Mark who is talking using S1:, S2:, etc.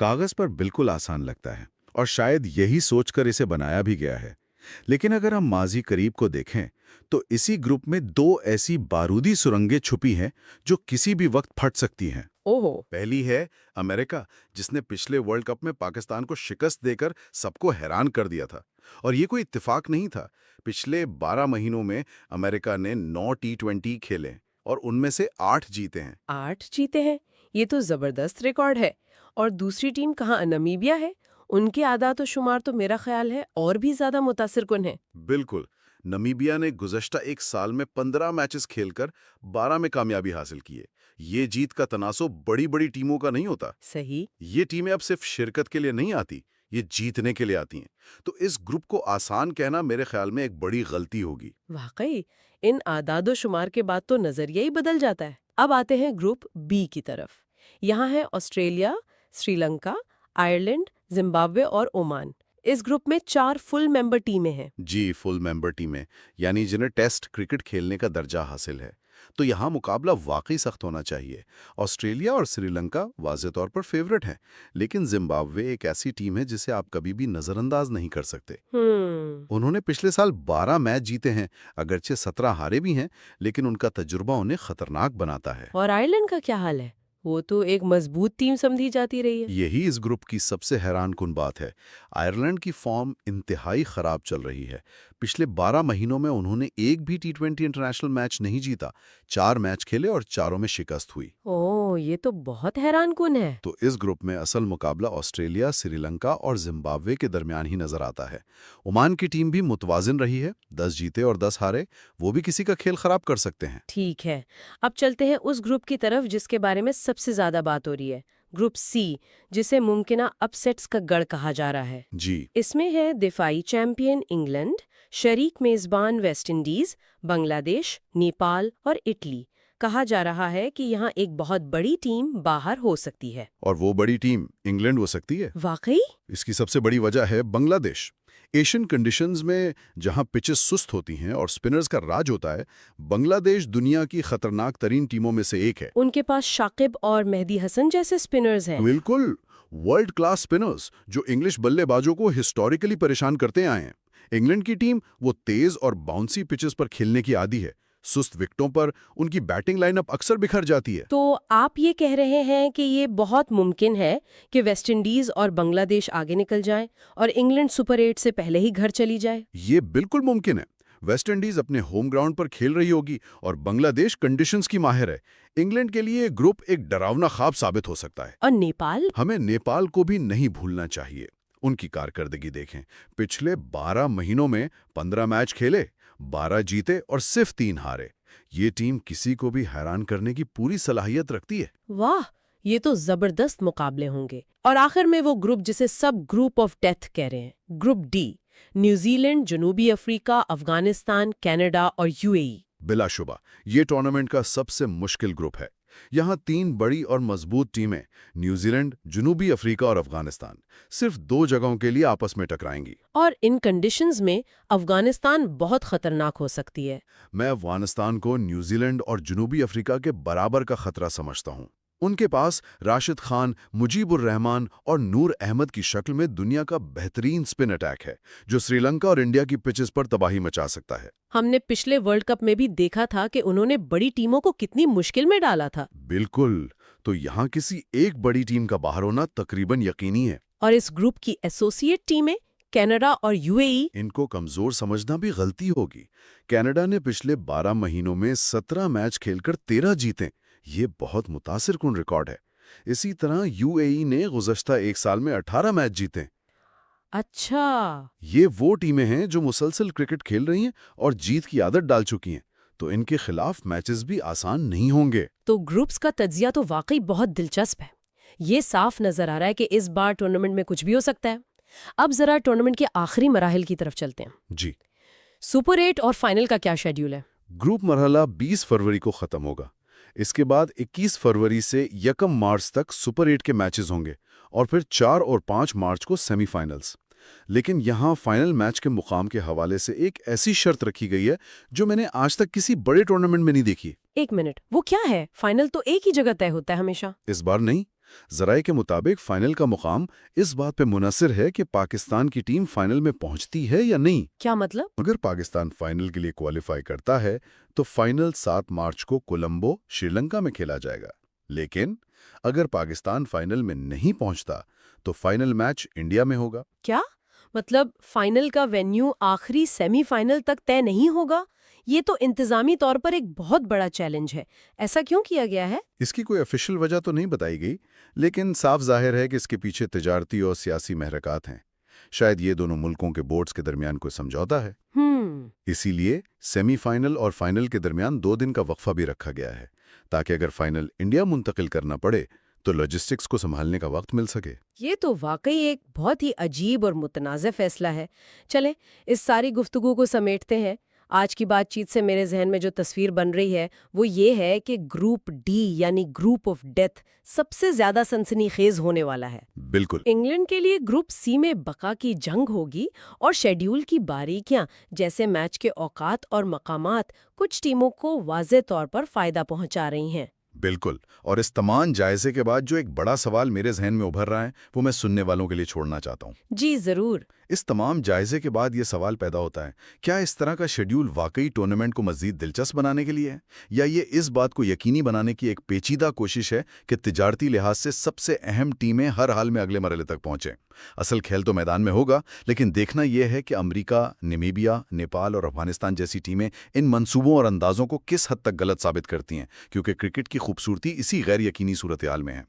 S1: کاغذ پر بالکل آسان لگتا ہے اور شاید یہی سوچ کر اسے بنایا بھی گیا ہے، لیکن اگر ہم ماضی قریب کو دیکھیں تو اسی گروپ میں 2 ایسی بارودی سرنگیں چھپی ہیں جو کسی بھی وقت پھٹ سکتی ہیں۔
S2: اوہو،
S1: پہلی ہے امریکہ، جس نے پچھلے ورلڈ کپ میں پاکستان کو شکست دے کر سب کو حیران کر دیا تھا، اور یہ کوئی اتفاق نہیں تھا۔ پچھلے 12 مہینوں میں امریکہ نے 9 T20 کھیلے اور ان میں سے 8 جیتے ہیں۔
S2: 8 جیتے ہیں، یہ تو زبردست ریکارڈ ہے۔ اور دوسری ٹیم کہاں، نمیبیا ہے؟ ان کے اعداد و شمار تو میرا خیال ہے اور بھی زیادہ متاثر کن ہے۔
S1: بالکل، نمیبیا نے گزشتہ ایک سال میں 15 میچز کھیل کر 12 میں کامیابی حاصل کی ہے۔ یہ جیت کا تناسب بڑی بڑی ٹیموں کا نہیں ہوتا۔
S2: صحیح۔
S1: یہ ٹیمیں اب صرف شرکت کے لیے نہیں آتی، یہ جیتنے کے لیے آتی ہیں۔ تو اس گروپ کو آسان کہنا میرے خیال میں ایک بڑی غلطی ہوگی۔
S2: واقعی ان اعداد و شمار کے بعد تو نظریہ ہی بدل جاتا ہے۔ اب آتے ہیں گروپ بی کی طرف۔ یہاں ہے Australia, Sri Lanka, Ireland, Zimbabwe اور اومان۔ اس گروپ میں 4 فل ممبر ٹیمیں ہیں۔
S1: جی، فل ممبر ٹیمیں، یعنی جنہیں ٹیسٹ کرکٹ کھیلنے کا درجہ حاصل ہے۔ تو یہاں مقابلہ واقعی سخت ہونا چاہیے۔ آسٹریلیا اور سری لنکا واضح طور پر فیورٹ ہیں، لیکن زمبابوے ایک ایسی ٹیم ہے جسے آپ کبھی بھی نظر انداز نہیں کر سکتے۔ انہوں نے پچھلے سال 12 میچ جیتے ہیں، اگرچہ 17 ہارے بھی ہیں، لیکن ان کا تجربہ انہیں خطرناک بناتا ہے۔
S2: اور آئرلینڈ کا کیا حال ہے؟ وہ تو ایک مضبوط ٹیم سمجھی جاتی رہی ہے۔
S1: یہی اس گروپ کی سب سے حیران کن بات ہے۔ آئرلینڈ کی فارم انتہائی خراب چل رہی ہے۔ پچھلے 12 مہینوں میں انہوں نے ایک بھی T20 انٹرنیشنل میچ نہیں جیتا، 4 میچ کھیلے اور چاروں میں شکست ہوئی۔
S2: یہ تو بہت حیران کن ہے۔
S1: تو اس گروپ میں اصل مقابلہ آسٹریلیا، سری لنکا اور زمبابوے کے درمیان ہی نظر آتا ہے۔ عمان کی ٹیم بھی متوازن رہی ہے، 10 جیتے اور 10 ہارے، وہ بھی کسی کا کھیل خراب کر سکتے ہیں۔
S2: ٹھیک ہے، اب چلتے ہیں اس گروپ کی طرف جس کے بارے میں سب سے زیادہ بات ہو رہی ہے، گروپ سی، جسے ممکنہ اپسیٹس کا گڑھ کہا جا رہا ہے۔
S1: جی،
S2: اس میں ہے دفاعی چیمپئن انگلینڈ، شریک میزبان ویسٹ انڈیز، بنگلہ دیش، نیپال اور اٹلی۔ کہا جا رہا ہے کہ یہاں ایک بہت بڑی ٹیم باہر ہو سکتی ہے۔
S1: اور وہ بڑی ٹیم انگلینڈ ہو سکتی ہے۔
S2: واقعی؟
S1: اس کی سب سے بڑی وجہ ہے بنگلہ دیش۔ ایشین کنڈیشنز میں جہاں پچز سست ہوتی ہیں اور سپنرز کا راج ہوتا ہے، بنگلہ دیش دنیا کی خطرناک ترین ٹیموں میں سے ایک ہے۔
S2: ان کے پاس شاقب اور مہدی حسن جیسے سپنرز ہیں۔
S1: بالکل، ورلڈ کلاس سپنرز جو انگلش بلے بازوں کو ہسٹوریکلی پریشان کرتے آئے ہیں۔ انگلینڈ کی ٹیم وہ تیز اور باؤنسی پچز پر کھیلنے کی عادی ہے۔ سست وکٹوں پر ان کی بیٹنگ لائن اپ اکثر بکھر جاتی ہے۔
S2: تو آپ یہ کہہ رہے ہیں کہ یہ بہت ممکن ہے کہ ویسٹ انڈیز اور بنگلہ دیش آگے نکل جائیں اور انگلینڈ سپر 8 سے پہلے ہی گھر چلی جائے؟
S1: یہ بالکل ممکن ہے۔ ویسٹ انڈیز اپنے ہوم گراؤنڈ پر کھیل رہی ہوگی اور بنگلہ دیش کنڈیشنز کی ماہر ہے۔ انگلینڈ کے لیے گروپ ایک ڈراونا خواب ثابت ہو سکتا ہے۔
S2: اور نیپال؟
S1: ہمیں نیپال کو بھی نہیں بھولنا چاہیے۔ ان کی کارکردگی دیکھیں، پچھلے 12 مہینوں میں 15 میچ کھیلے، 12 جیتے اور صرف 3 ہارے۔ یہ ٹیم کسی کو بھی حیران کرنے کی پوری صلاحیت رکھتی ہے۔
S2: واہ، یہ تو زبردست مقابلے ہوں گے۔ اور آخر میں وہ گروپ جسے سب گروپ آف ڈیتھ کہہ رہے ہیں، گروپ ڈی، نیوزی لینڈ، جنوبی افریقہ، افغانستان، کینیڈا اور UAE۔
S1: بلا شبہ یہ ٹورنامنٹ کا سب سے مشکل گروپ ہے۔ یہاں 3 بڑی اور مضبوط ٹیمیں، نیوزی لینڈ، جنوبی افریقہ اور افغانستان، صرف 2 جگہوں کے لیے آپس میں ٹکرائیں گی۔
S2: اور ان کنڈیشنز میں افغانستان بہت خطرناک ہو سکتی ہے۔
S1: میں افغانستان کو نیوزی لینڈ اور جنوبی افریقہ کے برابر کا خطرہ سمجھتا ہوں۔ ان کے پاس راشد خان، مجیب الرحمان اور نور احمد کی شکل میں دنیا کا بہترین سپن اٹیک ہے، جو سری لنکا اور انڈیا کی پچز پر تباہی مچا سکتا ہے۔
S2: ہم نے پچھلے ورلڈ کپ میں بھی دیکھا تھا کہ انہوں نے بڑی ٹیموں کو کتنی مشکل میں ڈالا تھا۔
S1: بالکل، تو یہاں کسی ایک بڑی ٹیم کا باہر ہونا تقریباً یقینی ہے۔
S2: اور اس گروپ کی ایسوسیٹ ٹیمیں کینیڈا اور UAE؟
S1: ان کو کمزور سمجھنا بھی غلطی ہوگی۔ کینیڈا نے پچھلے 12 مہینوں میں 17 میچ کھیل کر 13 جیتے، یہ بہت متاثر کن ریکارڈ ہے۔ اسی طرح UAE نے گزشتہ ایک سال میں 18 میچ جیتے۔
S2: اچھا،
S1: یہ وہ ٹیمیں ہیں جو مسلسل کرکٹ کھیل رہی ہیں اور جیت کی عادت ڈال چکی ہیں، تو ان کے خلاف میچز بھی آسان نہیں ہوں گے۔
S2: تو گروپس کا تجزیہ تو واقعی بہت دلچسپ ہے۔ یہ صاف نظر آ رہا ہے کہ اس بار ٹورنامنٹ میں کچھ بھی ہو سکتا ہے۔ اب ذرا ٹورنامنٹ کے آخری مراحل کی طرف چلتے ہیں۔
S1: جی،
S2: سپر 8 اور فائنل کا کیا شیڈیول ہے؟
S1: گروپ مرحلہ 20 فروری کو ختم ہوگا۔ اس کے بعد 21 فروری سے 1 مارچ تک سپر 8 کے میچز ہوں گے اور پھر 4 اور 5 مارچ کو سیمی فائنلز۔ لیکن یہاں فائنل میچ کے مقام کے حوالے سے ایک ایسی شرط رکھی گئی ہے جو میں نے آج تک کسی بڑے ٹورنامنٹ میں نہیں دیکھی۔
S2: ایک منٹ، وہ کیا ہے؟ فائنل تو ایک ہی جگہ طے ہوتا ہے ہمیشہ۔
S1: اس بار نہیں، ذرائع کے مطابق فائنل کا مقام اس بات پہ منحصر ہے کہ پاکستان کی ٹیم فائنل میں پہنچتی ہے یا نہیں۔
S2: کیا مطلب؟
S1: اگر پاکستان فائنل کے لیے کوالیفائی کرتا ہے تو فائنل 7 مارچ کو کولمبو، شری لنکا میں کھیلا جائے گا۔ لیکن اگر پاکستان فائنل میں نہیں پہنچتا تو فائنل میچ انڈیا میں ہوگا۔
S2: کیا مطلب فائنل کا وینیو آخری سیمی فائنل تک طے نہیں ہوگا؟ یہ تو انتظامی طور پر ایک بہت بڑا چیلنج ہے۔ ایسا کیوں کیا گیا ہے؟
S1: اس کی کوئی آفیشیل وجہ تو نہیں بتائی گئی، لیکن صاف ظاہر ہے کہ اس کے پیچھے تجارتی اور سیاسی محرکات ہیں۔ شاید یہ دونوں ملکوں کے بورڈز کے درمیان کوئی سمجھوتا ہے۔ اسی لیے سیمی فائنل اور فائنل کے درمیان 2 دن کا وقفہ بھی رکھا گیا ہے، تاکہ اگر فائنل انڈیا منتقل کرنا پڑے تو لاجسٹکس کو سنبھالنے کا وقت مل سکے۔
S2: یہ تو واقعی ایک بہت ہی عجیب اور متنازع فیصلہ ہے۔ چلیں اس ساری گفتگو کو سمیٹتے ہیں۔ آج کی بات چیت سے میرے ذہن میں جو تصویر بن رہی ہے وہ یہ ہے کہ گروپ ڈی یعنی گروپ آف ڈیتھ سب سے زیادہ سنسنی خیز ہونے والا ہے۔
S1: بالکل۔
S2: انگلینڈ کے لیے گروپ سی میں بقا کی جنگ ہوگی اور شیڈیول کی باریکیاں جیسے میچ کے اوقات اور مقامات کچھ ٹیموں کو واضح طور پر فائدہ پہنچا رہی ہیں۔
S1: بالکل، اور اس تمام جائزے کے بعد جو ایک بڑا سوال میرے ذہن میں ابھر رہا ہے وہ میں سننے والوں کے لیے چھوڑنا چاہتا ہوں۔
S2: جی ضرور۔
S1: اس تمام جائزے کے بعد یہ سوال پیدا ہوتا ہے، کیا اس طرح کا شیڈیول واقعی ٹورنامنٹ کو مزید دلچسپ بنانے کے لیے ہے، یا یہ اس بات کو یقینی بنانے کی ایک پیچیدہ کوشش ہے کہ تجارتی لحاظ سے سب سے اہم ٹیمیں ہر حال میں اگلے مرحلے تک پہنچیں؟ اصل کھیل تو میدان میں ہوگا، لیکن دیکھنا یہ ہے کہ امریکہ، نمیبیا، نیپال اور افغانستان جیسی ٹیمیں ان منصوبوں اور اندازوں کو کس حد تک غلط ثابت کرتی ہیں، کیونکہ کرکٹ کی خوبصورتی اسی غیر یقینی صورتحال میں ہے۔